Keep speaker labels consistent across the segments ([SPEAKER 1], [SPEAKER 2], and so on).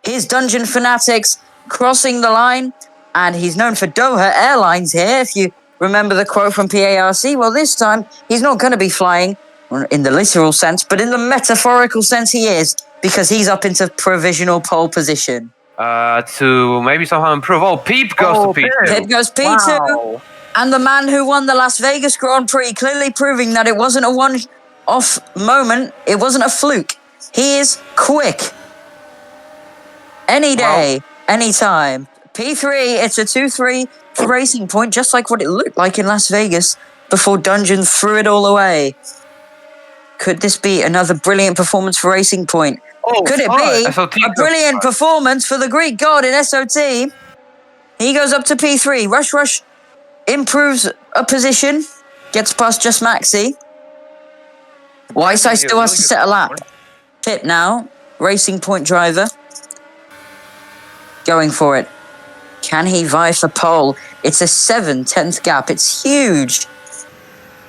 [SPEAKER 1] Here's Dungeon Fanatics crossing the line, and he's known for Doha Airlines here, if you remember the quote from PARC. Well, this time, he's not going to be flying in the literal sense, but in the metaphorical sense he is, because he's up into provisional pole position.
[SPEAKER 2] To maybe somehow improve. Oh, Peep goes to P2.
[SPEAKER 1] Pip goes P2. Wow. And the man who won the Las Vegas Grand Prix, clearly proving that it wasn't a one-off moment, it wasn't a fluke. He is quick. Any day, any time. P3, it's a 2-3 for Racing Point, just like what it looked like in Las Vegas before Dungeon threw it all away. Could this be another brilliant performance for Racing Point? Could it be a brilliant performance for the Greek god in SOT? He goes up to P3. Rush improves a position, gets past Just Maxi. Whiteside still has to set a lap. Pit now, Racing Point driver. Going for it. Can he vie for pole? It's a 7/10 gap. It's huge.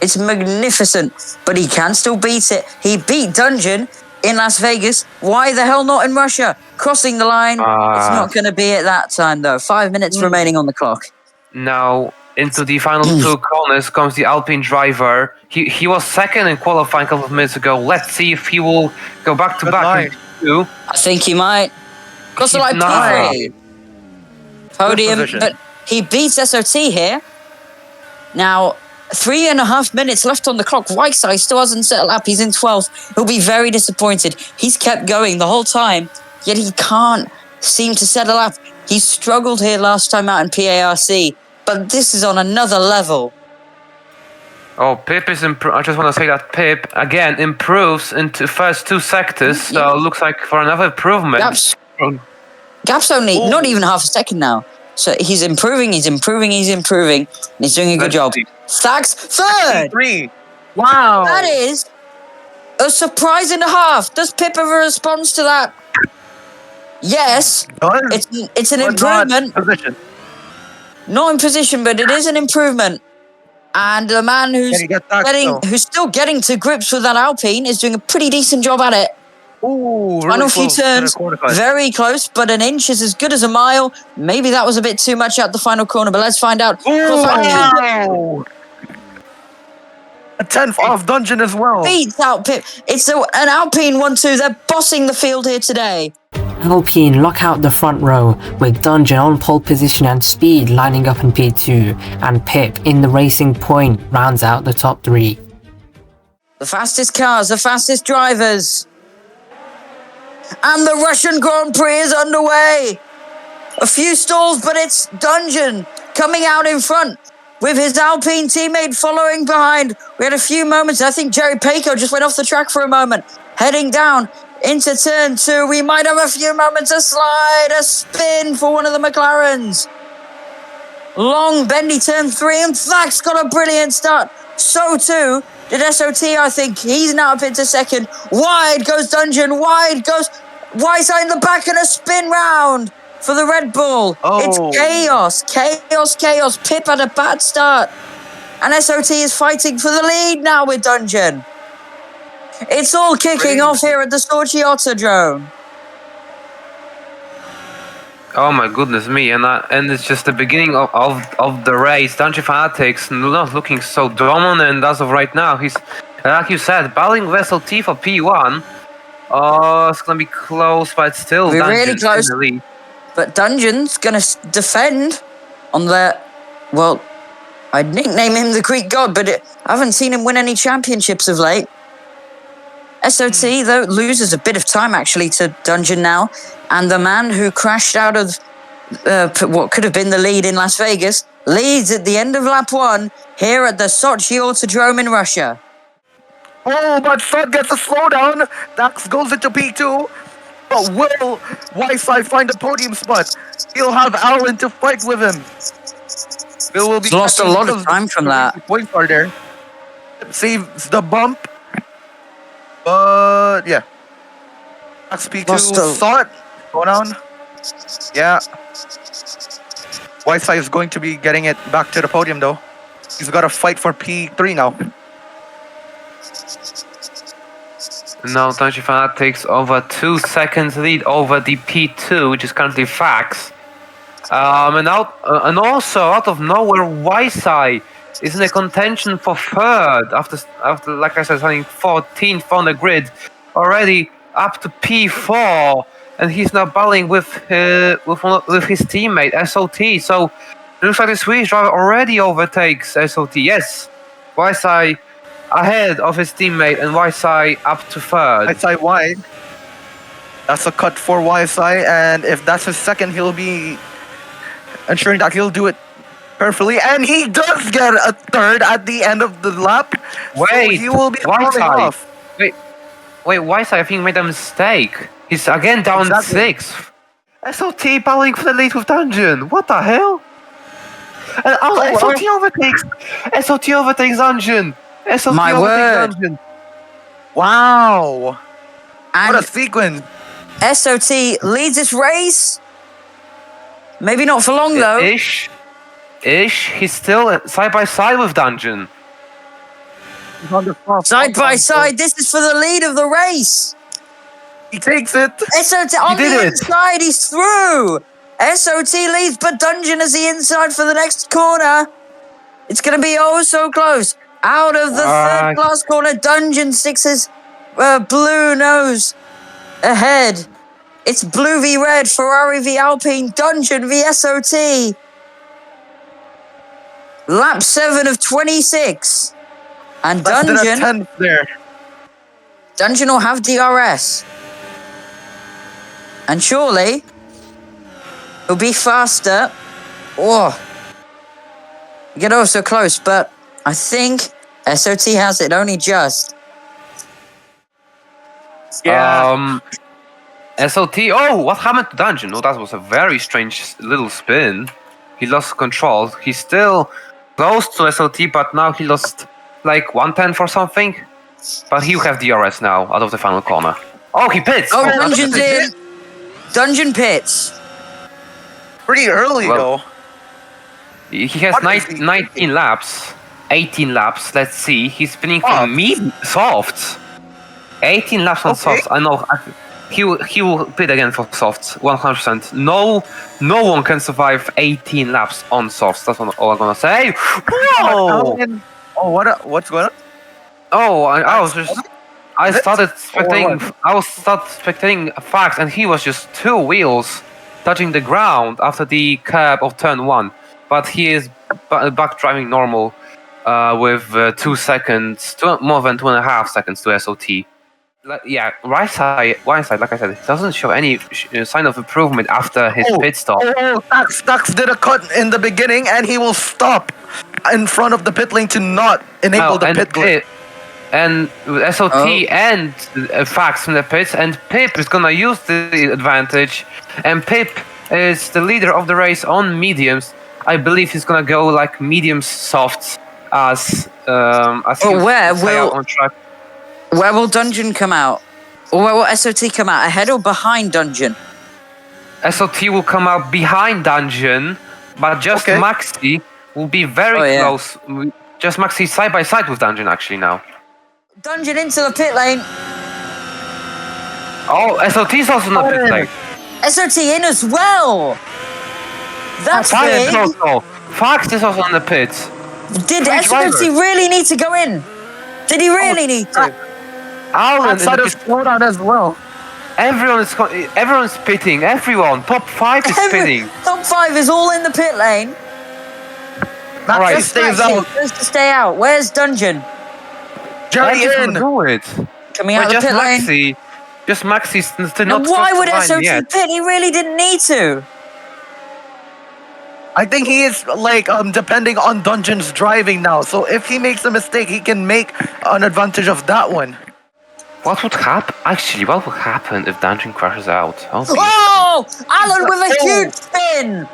[SPEAKER 1] It's magnificent, but he can still beat it. He beat Dungeon in Las Vegas. Why the hell not in Russia? Crossing the line. It's not going to be at that time, though. 5 minutes remaining on the clock.
[SPEAKER 2] Now, into the final two corners comes the Alpine driver. He was second in qualifying a couple of minutes ago. Let's see if he will go back-to-back. I
[SPEAKER 1] think he might. Cross the line, P3. Podium, but he beats SOT here. Now, 3.5 minutes left on the clock. Whiteside still hasn't set a lap. He's in 12th. He'll be very disappointed. He's kept going the whole time, yet he can't seem to set a lap. He struggled here last time out in PARC, but this is on another level.
[SPEAKER 2] Oh, Pip is I just want to say that Pip, again, improves into first two sectors, so looks like for another improvement.
[SPEAKER 1] Gap's only, not even half a second now. So he's improving, he's doing a good job. Stacks third!
[SPEAKER 3] Wow!
[SPEAKER 1] That is a surprise and a half. Does Pip have a response to that? Yes. It's an improvement. Not in position, but it is an improvement. And the man who's still getting to grips with that Alpine is doing a pretty decent job at it.
[SPEAKER 3] Ooh,
[SPEAKER 1] final few turns, very close, but an inch is as good as a mile. Maybe that was a bit too much out the final corner, but let's find out.
[SPEAKER 3] Wow. A 10th off Dungeon as well.
[SPEAKER 1] Beats out Pip. It's an Alpine 1-2. They're bossing the field here today.
[SPEAKER 4] Alpine lock out the front row with Dungeon on pole position and Speed lining up in P2, and Pip in the Racing Point rounds out the top three.
[SPEAKER 1] The fastest cars, the fastest drivers. And the Russian Grand Prix is underway. A few stalls, but it's Dungeon coming out in front with his Alpine teammate following behind. We had a few moments. I think Jerry Paco just went off the track for a moment. Heading down into turn 2. We might have a few moments. A slide, a spin for one of the McLarens. Long, bendy turn 3. And Thak's got a brilliant start. So too did SOT, I think. He's now up into second. Wide goes Dungeon. Wide goes Whiteside in the back and a spin round for the Red Bull. It's chaos. Pip had a bad start. And SOT is fighting for the lead now with Dungeon. It's all kicking off here at the Sochi Autodrome.
[SPEAKER 2] Oh my goodness me, and it's just the beginning of the race. Dungeon Fanatics not looking so dominant as of right now. He's, like you said, battling Vessel T for P1. Oh, it's gonna be close, but still
[SPEAKER 1] we're really close. In the lead. But Dungeon's gonna defend on the, well, I'd nickname him the Greek god, but I haven't seen him win any championships of late. SOT, though, loses a bit of time, actually, to Dungeon now. And the man who crashed out of what could have been the lead in Las Vegas leads at the end of lap 1 here at the Sochi Autodrome in Russia.
[SPEAKER 3] Oh, but Thud gets a slowdown. Dax goes into P2. But will Whiteside find a podium spot? He'll have Alan to fight with him. Will be
[SPEAKER 1] lost a lot of time from that.
[SPEAKER 3] Points are there. Saves the bump. But yeah. Dax P2 saw it. Go down. Yeah. Whiteside is going to be getting it back to the podium though. He's got to fight for P3 now.
[SPEAKER 2] Now Dungeon Fanat takes over 2 seconds lead over the P2, which is currently Fax. And also out of nowhere, Wisai is in a contention for third after like I said, starting 14th on the grid, already up to P4, and he's now battling with his teammate SOT. So it looks like the Swedish driver already overtakes SOT. Yes, Wisai ahead of his teammate, and Wisai up to third.
[SPEAKER 3] Wisai wide. That's a cut for Wisai, and if that's his second, he'll be ensuring that he'll do it perfectly, and he does get a third at the end of the lap.
[SPEAKER 2] Wait,
[SPEAKER 3] so he will be falling off.
[SPEAKER 2] Wait, Wisai, I think made a mistake. He's again down
[SPEAKER 3] Exactly.
[SPEAKER 2] 6th. SOT battling for the lead with Dungeon. What the hell? And SOT overtakes Dungeon. SOT
[SPEAKER 1] My
[SPEAKER 2] overtakes
[SPEAKER 1] word.
[SPEAKER 2] Dungeon.
[SPEAKER 3] Wow! What a
[SPEAKER 1] And
[SPEAKER 3] sequence!
[SPEAKER 1] SOT leads this race. Maybe not for long though.
[SPEAKER 2] Ish. He's still side by side with Dungeon.
[SPEAKER 1] Side by side, this is for the lead of the race.
[SPEAKER 3] He takes it.
[SPEAKER 1] SOT on
[SPEAKER 2] did
[SPEAKER 1] the
[SPEAKER 2] it.
[SPEAKER 1] inside, he's through. SOT leads, but Dungeon is the inside for the next corner. It's going to be oh so close. Out of the third last corner, Dungeon sixes blue nose ahead. It's blue v red, Ferrari v Alpine, Dungeon v SOT. Lap 7 of 26. And
[SPEAKER 3] Less than a
[SPEAKER 1] Dungeon,
[SPEAKER 3] 10th there.
[SPEAKER 1] Dungeon will have DRS. And surely, he'll be faster. Oh, get oh so close, but I think SOT has it only just.
[SPEAKER 2] SOT. Oh, what happened to Dungeon? Oh, that was a very strange little spin. He lost control. He's still close to SOT, but now he lost like 1/10 or something. But he'll have DRS now out of the final corner. Oh, he pits.
[SPEAKER 1] Oh,
[SPEAKER 2] that's
[SPEAKER 1] Dungeon's
[SPEAKER 2] a pit.
[SPEAKER 1] in. Dungeon pits.
[SPEAKER 3] Pretty early
[SPEAKER 2] Well,
[SPEAKER 3] though.
[SPEAKER 2] He has
[SPEAKER 3] What is he
[SPEAKER 2] 19 laps. 18 laps. Let's see. He's spinning
[SPEAKER 3] Oh.
[SPEAKER 2] for softs. 18 laps on
[SPEAKER 3] Okay.
[SPEAKER 2] softs. I know. He will pit again for softs. 100%. No one can survive 18 laps on softs. That's all I'm gonna say. Whoa!
[SPEAKER 3] Oh, what's going on?
[SPEAKER 2] Oh, I was just. I
[SPEAKER 3] Is it?
[SPEAKER 2] started
[SPEAKER 3] Or
[SPEAKER 2] spectating Facts, and he was just 2 wheels touching the ground after the curb of turn 1. But he is back driving normal with 2 seconds, more than 2.5 seconds to SOT. Yeah, right side, like I said, it doesn't show any sign of improvement after his pit stop.
[SPEAKER 3] Stax did a cut in the beginning, and he will stop in front of the pit lane to not enable the pit glitch.
[SPEAKER 2] And SOT and Fax in the pits, and Pip is gonna use the advantage, and Pip is the leader of the race on mediums. I believe he's gonna go like medium softs as on track.
[SPEAKER 1] Where will Dungeon come out? Or where will SOT come out? Ahead or behind Dungeon?
[SPEAKER 2] SOT will come out behind Dungeon, but just
[SPEAKER 3] Okay.
[SPEAKER 2] Maxi will be very close. Just Maxi side by side with Dungeon actually now.
[SPEAKER 1] Dungeon into the pit lane.
[SPEAKER 2] Oh, SOT's also in the pit lane.
[SPEAKER 1] SOT in as well. That's
[SPEAKER 2] Fax is
[SPEAKER 1] big.
[SPEAKER 2] also. Fax is also in the pits.
[SPEAKER 1] Did
[SPEAKER 2] Free
[SPEAKER 1] SOT
[SPEAKER 2] driver.
[SPEAKER 1] really need to go in? Did he really need to?
[SPEAKER 2] Alan in
[SPEAKER 3] Outside
[SPEAKER 2] the
[SPEAKER 3] of
[SPEAKER 2] pit.
[SPEAKER 3] slowdown as well.
[SPEAKER 2] Everyone's pitting. Everyone. Top 5 is pitting.
[SPEAKER 1] Top 5 is all in the pit lane.
[SPEAKER 3] Maxi
[SPEAKER 2] Alright.
[SPEAKER 3] stays
[SPEAKER 1] Maxi
[SPEAKER 3] out.
[SPEAKER 1] has to stay out. Where's Dungeon?
[SPEAKER 3] Jerry
[SPEAKER 2] Why
[SPEAKER 3] in.
[SPEAKER 2] do it?
[SPEAKER 1] Coming out
[SPEAKER 2] But
[SPEAKER 1] of the
[SPEAKER 2] just
[SPEAKER 1] pit lane.
[SPEAKER 2] Maxi. Just Maxi still
[SPEAKER 1] Now,
[SPEAKER 2] not.
[SPEAKER 1] why would
[SPEAKER 2] crossed the line
[SPEAKER 1] SOT
[SPEAKER 2] yet.
[SPEAKER 1] pit? He really didn't need to.
[SPEAKER 3] I think he is like depending on Dungeon's driving now. So if he makes a mistake, he can make an advantage of that one.
[SPEAKER 2] What would happen? Actually, what would happen if Dungeon crashes out?
[SPEAKER 1] Oh, Alan with a huge spin.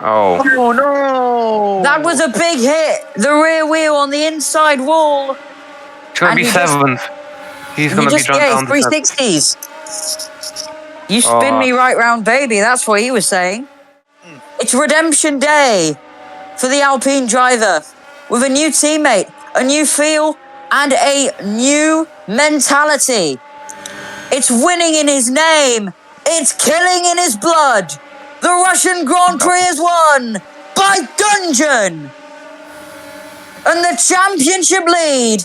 [SPEAKER 2] Oh.
[SPEAKER 3] Oh no!
[SPEAKER 1] That was a big hit. The rear wheel on the inside wall.
[SPEAKER 2] It's gonna
[SPEAKER 1] And
[SPEAKER 2] be
[SPEAKER 1] he just-
[SPEAKER 2] 7th. He's
[SPEAKER 1] You
[SPEAKER 2] gonna be
[SPEAKER 1] just,
[SPEAKER 2] drawn
[SPEAKER 1] yeah,
[SPEAKER 2] down.
[SPEAKER 1] he's
[SPEAKER 2] to
[SPEAKER 1] 360s. You spin me right round, baby. That's what he was saying. It's redemption day for the Alpine driver with a new teammate, a new feel, and a new mentality. It's winning in his name. It's killing in his blood. The Russian Grand Prix is won by Dungeon. And the championship lead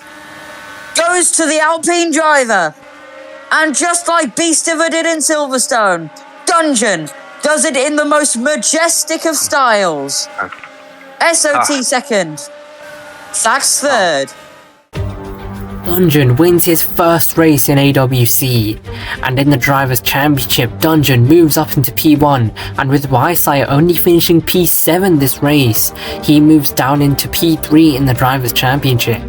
[SPEAKER 1] goes to the Alpine driver. And just like Beastiver did in Silverstone, Dungeon does it in the most majestic of styles. SOT second. Sachs third.
[SPEAKER 4] Dungeon wins his first race in AWC, and in the Drivers' Championship, Dungeon moves up into P1, and with Wysire only finishing P7 this race, he moves down into P3 in the Drivers' Championship.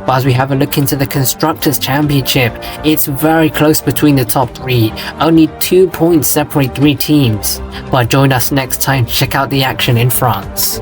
[SPEAKER 4] But as we have a look into the Constructors' Championship, it's very close between the top three, only 2 points separate three teams. But join us next time to check out the action in France.